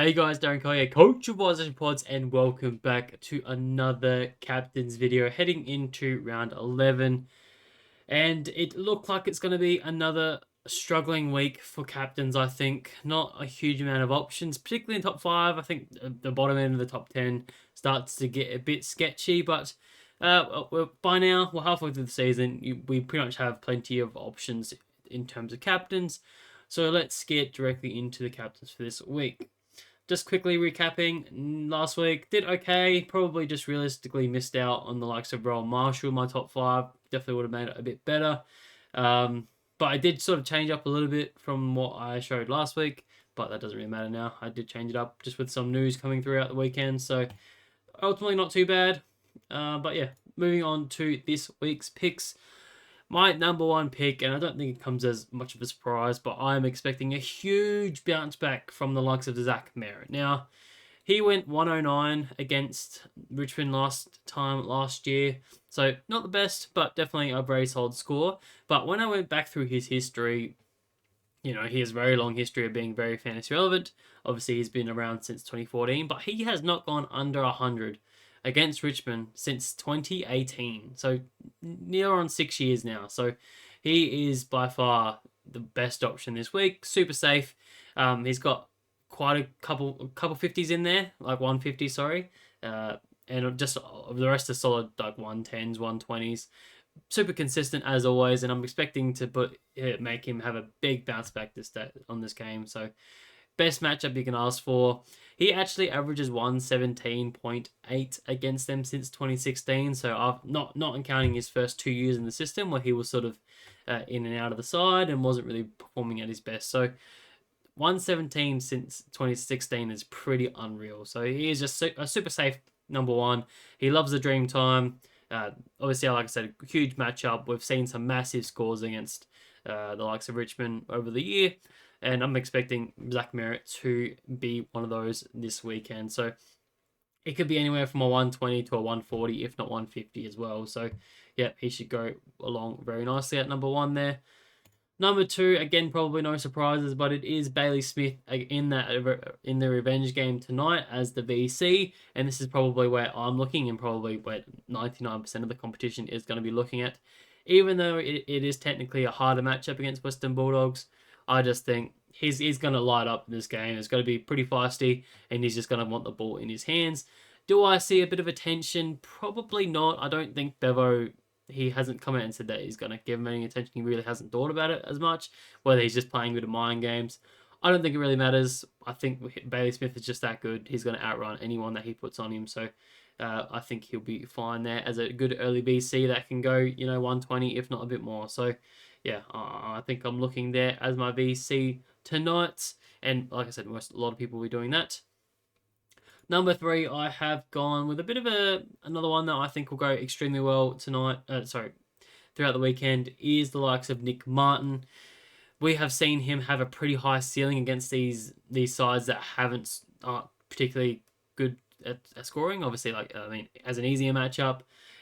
Hey guys, Darren Collier, Coach of Wazoo Pods, and welcome back to another Captain's video heading into round 11. And it looked like it's going to be another struggling week for captains, I think. Not a huge amount of options, particularly in top 5. I think the bottom end of the top 10 starts to get a bit sketchy, but by now, we're halfway through the season. We pretty much have plenty of options in terms of captains. So let's get directly into the captains for this week. Just quickly recapping, last week did okay. Probably just realistically missed out on the likes of Rowan Marshall, my top 5. Definitely would have made it a bit better. But I did sort of change up a little bit from what I showed last week. But that doesn't really matter now. I did change it up just with some news coming throughout the weekend. So ultimately not too bad. But yeah, moving on to this week's picks. My number one pick, and I don't think it comes as much of a surprise, but I'm expecting a huge bounce back from the likes of Zach Merritt. Now, he went 109 against Richmond last year, so not the best, but definitely a very solid score. But when I went back through his history, he has a very long history of being very fantasy relevant. Obviously, he's been around since 2014, but he has not gone under 100 against Richmond since 2018. So near on 6 years now. So he is by far the best option this week. Super safe. He's got quite a couple 50s in there, like 150, sorry. And just the rest are solid, like 110s, 120s. Super consistent as always, and I'm expecting to make him have a big bounce back on this game. So best matchup you can ask for. He actually averages 117.8 against them since 2016. So I've not counting his first 2 years in the system where he was sort of in and out of the side and wasn't really performing at his best. So 117 since 2016 is pretty unreal. So he is just a super safe number one. He loves the dream time. Obviously, like I said, a huge matchup. We've seen some massive scores against the likes of Richmond over the year, and I'm expecting Zach Merritt to be one of those this weekend. So it could be anywhere from a 120 to a 140, if not 150 as well. So yeah, he should go along very nicely at number one there. Number two, again, probably no surprises, but it is Bailey Smith in the revenge game tonight as the VC, and this is probably where I'm looking, and probably where 99% of the competition is going to be looking at. Even though it is technically a harder matchup against Western Bulldogs, I just think he's going to light up in this game. It's going to be pretty feisty, and he's just going to want the ball in his hands. Do I see a bit of a tension? Probably not. I don't think Bevo, he hasn't come out and said that he's going to give him any attention. He really hasn't thought about it as much, whether he's just playing with the mind games. I don't think it really matters. I think Bailey Smith is just that good. He's going to outrun anyone that he puts on him. So I think he'll be fine there as a good early BC that can go, 120, if not a bit more. So yeah, I think I'm looking there as my VC tonight. And like I said, a lot of people will be doing that. Number 3, I have gone with a bit of another one that I think will go extremely well tonight. Throughout the weekend is the likes of Nick Martin. We have seen him have a pretty high ceiling against these sides that aren't particularly good at scoring. Obviously, as an easier matchup,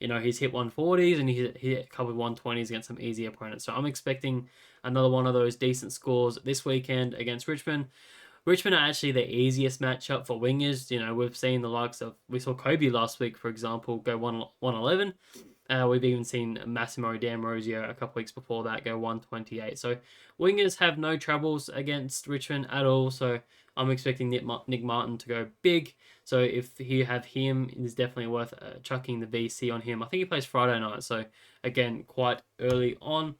he's hit 140s and he hit a couple of 120s against some easy opponents. So I'm expecting another one of those decent scores this weekend against Richmond. Richmond are actually the easiest matchup for wingers. We've seen the likes of, we saw Kobe last week, for example, go 111. We've even seen Massimo D'Ambrosio a couple weeks before that go 128. So wingers have no troubles against Richmond at all. So I'm expecting Nick Martin to go big. So if you have him, it's definitely worth chucking the VC on him. I think he plays Friday night. So again, quite early on.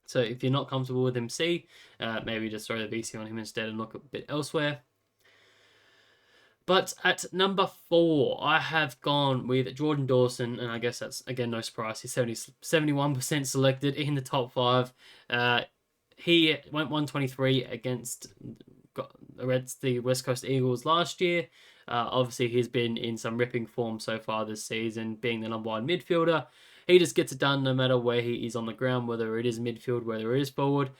So if you're not comfortable with MC, maybe just throw the VC on him instead and look a bit elsewhere. But at number 4, I have gone with Jordan Dawson, and I guess that's, again, no surprise. He's 71% selected in the top 5. He went 123 against the West Coast Eagles last year. Obviously, he's been in some ripping form so far this season, being the number 1 midfielder. He just gets it done no matter where he is on the ground, whether it is midfield, whether it is forward,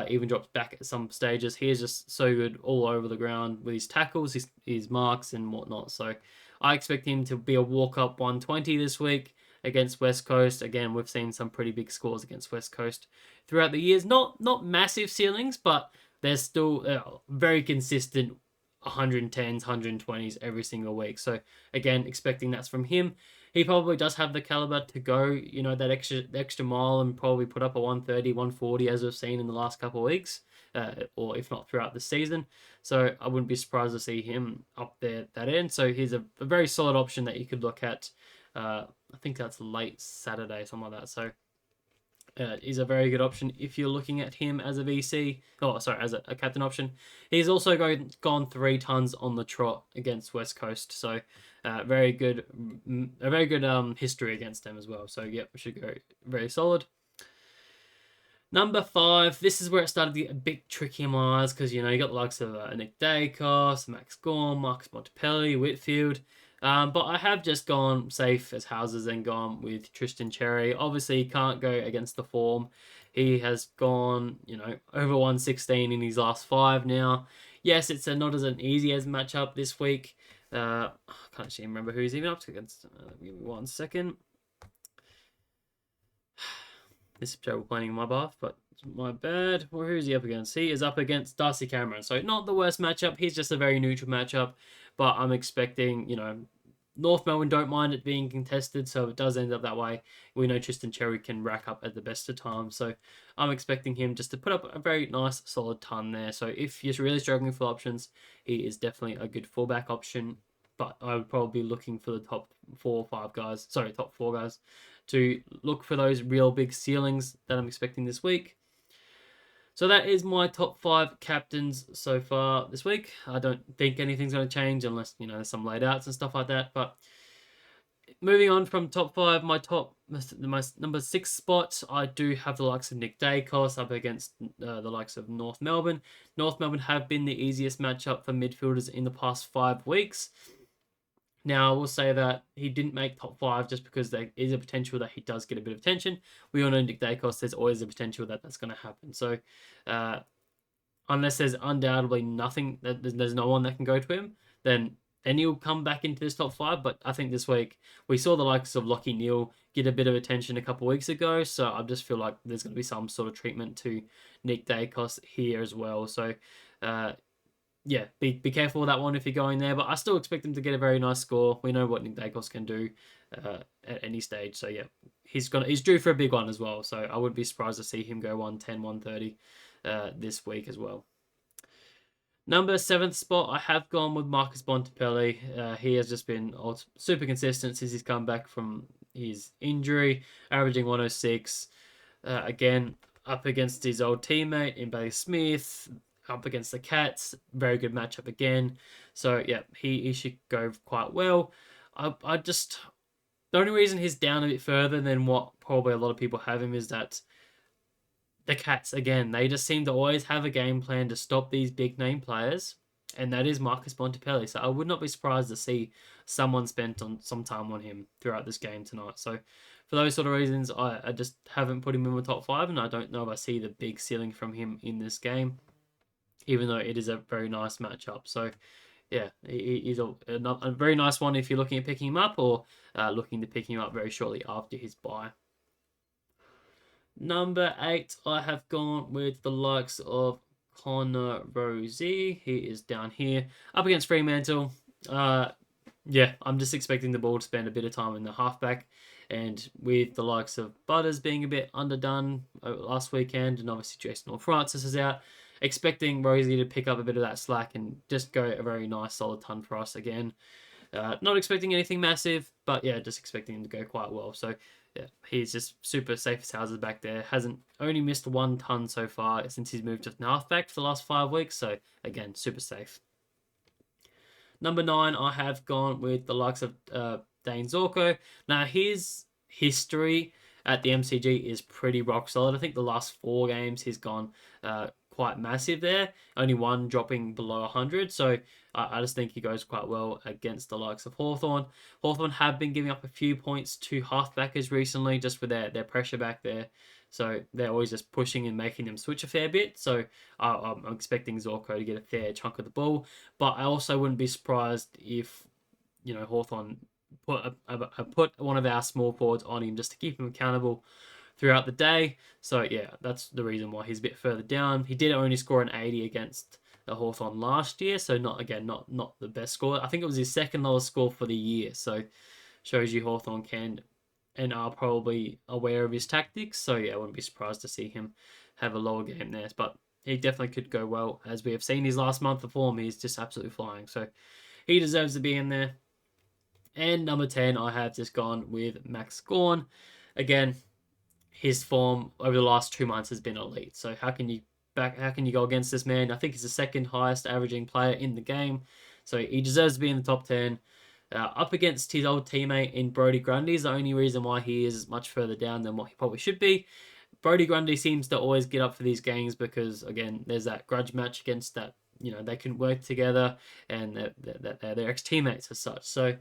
even drops back at some stages. He is just so good all over the ground with his tackles, his marks and whatnot. So I expect him to be a walk-up 120 this week against West Coast. Again, we've seen some pretty big scores against West Coast throughout the years. Not massive ceilings, but they're still very consistent 110s, 120s every single week. So again, expecting that's from him. He probably does have the caliber to go, that extra mile and probably put up a 130, 140 as we've seen in the last couple of weeks, or if not throughout the season. So I wouldn't be surprised to see him up there at that end. So he's a very solid option that you could look at. I think that's late Saturday, something like that. So is a very good option if you're looking at him as a VC. Oh, sorry, as a captain option. He's also gone 3 tons on the trot against West Coast, so very good, a very good history against them as well. So yep, we should go very solid. Number 5, this is where it started to get a bit tricky in my eyes because you got the likes of Nick Dacos, Max Gorn, Marcus Montepelli, Whitfield. But I have just gone safe as houses and gone with Tristan Cherry. Obviously, he can't go against the form. He has gone, over 116 in his last 5 now. Yes, it's not as an easy as matchup this week. I can't actually remember who he's even up to against. Give me 1 second. This is terrible planning in my bath, but my bad. Well, who's he up against? He is up against Darcy Cameron. So not the worst matchup. He's just a very neutral matchup. But I'm expecting, North Melbourne don't mind it being contested, so it does end up that way. We know Tristan Cherry can rack up at the best of times, so I'm expecting him just to put up a very nice, solid ton there. So if you're really struggling for options, he is definitely a good fullback option. But I would probably be looking for the top 4 or 5 guys, top 4 guys, to look for those real big ceilings that I'm expecting this week. So that is my top 5 captains so far this week. I don't think anything's going to change unless, there's some laid outs and stuff like that. But moving on from top 5, my number 6 spot, I do have the likes of Nick Dacos up against the likes of North Melbourne. North Melbourne have been the easiest matchup for midfielders in the past 5 weeks. Now, I will say that he didn't make top 5 just because there is a potential that he does get a bit of attention. We all know Nick Dacos, there's always a potential that that's going to happen. So, unless there's undoubtedly nothing, there's no one that can go to him, then he'll come back into this top 5. But I think this week, we saw the likes of Lockie Neal get a bit of attention a couple of weeks ago. So, I just feel like there's going to be some sort of treatment to Nick Dacos here as well. So, yeah, be careful with that one if you're going there. But I still expect him to get a very nice score. We know what Nick Dacos can do at any stage. So, yeah, he's due for a big one as well. So, I wouldn't be surprised to see him go 110, 130 this week as well. Number 7th spot, I have gone with Marcus Bontempelli. He has just been super consistent since he's come back from his injury, averaging 106. Again, up against his old teammate in Bailey Smith, up against the Cats, very good matchup again. So yeah, he should go quite well. I just, the only reason he's down a bit further than what probably a lot of people have him is that the Cats, again, they just seem to always have a game plan to stop these big name players, and that is Marcus Bontempelli. So I would not be surprised to see someone spent on some time on him throughout this game tonight. So for those sort of reasons, I just haven't put him in my top 5, and I don't know if I see the big ceiling from him in this game, even though it is a very nice matchup. So yeah, he's a very nice one if you're looking at picking him up or looking to pick him up very shortly after his bye. Number 8, I have gone with the likes of Connor Rosie. He is down here up against Fremantle. Yeah, I'm just expecting the ball to spend a bit of time in the halfback. And with the likes of Butters being a bit underdone last weekend, and obviously Jason Orr-Francis is out, expecting Rosie to pick up a bit of that slack and just go a very nice solid ton for us again. Not expecting anything massive, but yeah, just expecting him to go quite well. So yeah, he's just super safe as houses back there. Hasn't only missed 1 ton so far since he's moved to halfback for the last 5 weeks. So again, super safe. Number 9, I have gone with the likes of Dane Zorko. Now, his history at the MCG is pretty rock solid. I think the last 4 games he's gone quite massive there. Only 1 dropping below 100. So I just think he goes quite well against the likes of Hawthorn. Hawthorn have been giving up a few points to halfbackers recently just with their pressure back there. So they're always just pushing and making them switch a fair bit. So I'm expecting Zorko to get a fair chunk of the ball. But I also wouldn't be surprised if, Hawthorn put one of our small forwards on him just to keep him accountable throughout the day. So yeah, that's the reason why he's a bit further down. He did only score an 80 against Hawthorn last year. So not the best score. I think it was his second lowest score for the year. So shows you Hawthorn can and are probably aware of his tactics. So yeah, I wouldn't be surprised to see him have a lower game there. But he definitely could go well, as we have seen his last month of form. He's just absolutely flying. So he deserves to be in there. And number 10, I have just gone with Max Gawn. Again, his form over the last 2 months has been elite. So how can you go against this man? I think he's the second highest averaging player in the game. So he deserves to be in the top 10. Up against his old teammate in Brodie Grundy is the only reason why he is much further down than what he probably should be. Brodie Grundy seems to always get up for these games because, again, there's that grudge match against that. They can work together and they're ex-teammates as such. So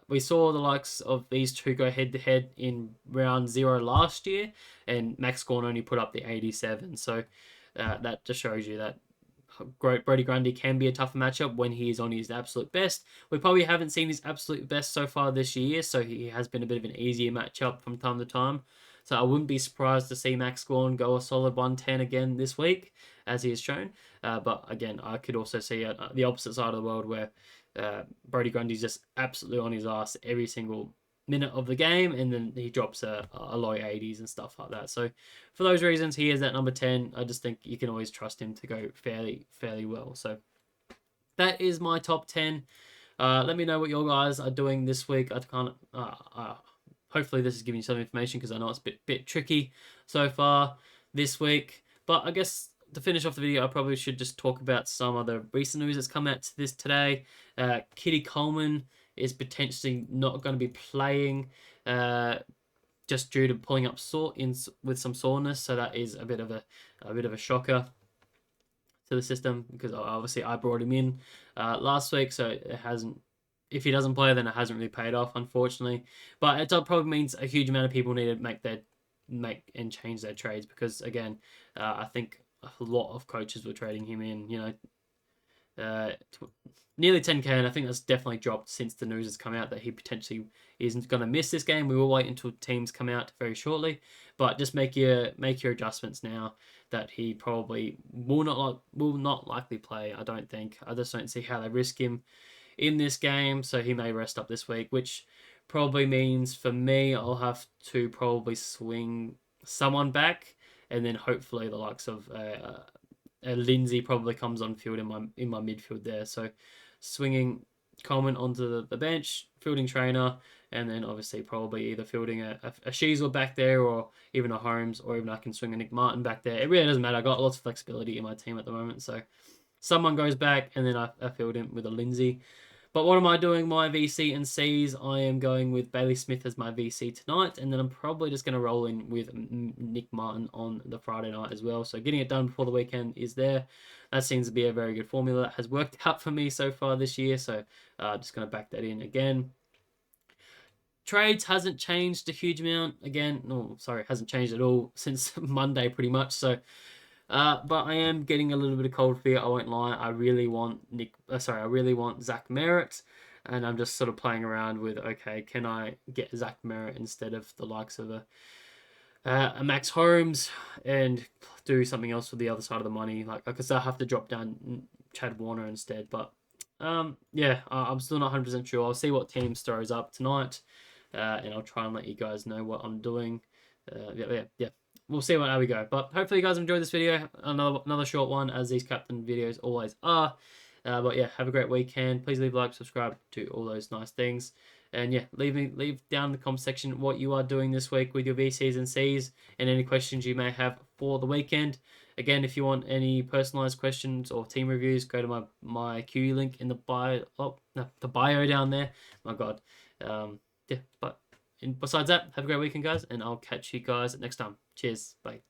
we saw the likes of these two go head to head in round 0 last year, and Max Gawn only put up the 87. So that just shows you that Brodie Grundy can be a tougher matchup when he is on his absolute best. We probably haven't seen his absolute best so far this year, so he has been a bit of an easier matchup from time to time. So I wouldn't be surprised to see Max Gawn go a solid 110 again this week, as he has shown. But again, I could also see the opposite side of the world where Brodie Grundy's just absolutely on his ass every single minute of the game, and then he drops a low 80s and stuff like that. So for those reasons, he is at number 10. I just think you can always trust him to go fairly well. So that is my top 10. Let me know what your guys are doing this week. I can't. Hopefully this is giving you some information, because I know it's a bit tricky so far this week. But I guess to finish off the video, I probably should just talk about some other recent news that's come out today. Kitty Coleman is potentially not going to be playing just due to pulling up with some soreness. So that is a bit of a shocker to the system, because obviously I brought him in last week, so it hasn't. If he doesn't play, then it hasn't really paid off, unfortunately. But it probably means a huge amount of people need to make and change their trades, because again, I think a lot of coaches were trading him in. Nearly 10k, and I think that's definitely dropped since the news has come out that he potentially isn't going to miss this game. We will wait until teams come out very shortly, but just make your adjustments now that he probably will not likely play. I don't think. I just don't see how they risk him in this game, so he may rest up this week, which probably means for me I'll have to probably swing someone back, and then hopefully the likes of Lindsay probably comes on field in my midfield there. So swinging Coleman onto the bench, fielding trainer, and then obviously probably either fielding a Sheasel back there, or even a Holmes, or even I can swing a Nick Martin back there. It really doesn't matter. I got lots of flexibility in my team at the moment, so someone goes back, and then I field him with a Lindsay. But what am I doing? My VC and Cs, I am going with Bailey Smith as my VC tonight, and then I'm probably just going to roll in with Nick Martin on the Friday night as well. So getting it done before the weekend is there. That seems to be a very good formula that has worked out for me so far this year. So just going to back that in again. Trades hasn't changed a huge amount. Again, no, sorry, hasn't changed at all since Monday pretty much. So but I am getting a little bit of cold feet. I won't lie. I really want Zach Merritt, and I'm just sort of playing around with, okay, can I get Zach Merritt instead of the likes of a Max Holmes, and do something else with the other side of the money, like because I have to drop down Chad Warner instead. But yeah, I'm still not 100% sure. I'll see what teams throws up tonight, and I'll try and let you guys know what I'm doing. Yeah. We'll see how we go. But hopefully you guys enjoyed this video. Another short one, as these captain videos always are. But yeah, have a great weekend. Please leave a like, subscribe, do all those nice things. And yeah, leave down in the comment section what you are doing this week with your VCs and Cs, and any questions you may have for the weekend. Again, if you want any personalized questions or team reviews, go to my Q link in the bio. Oh, no, the bio down there. My God. Yeah, but besides that, have a great weekend, guys, and I'll catch you guys next time. Cheers. Bye.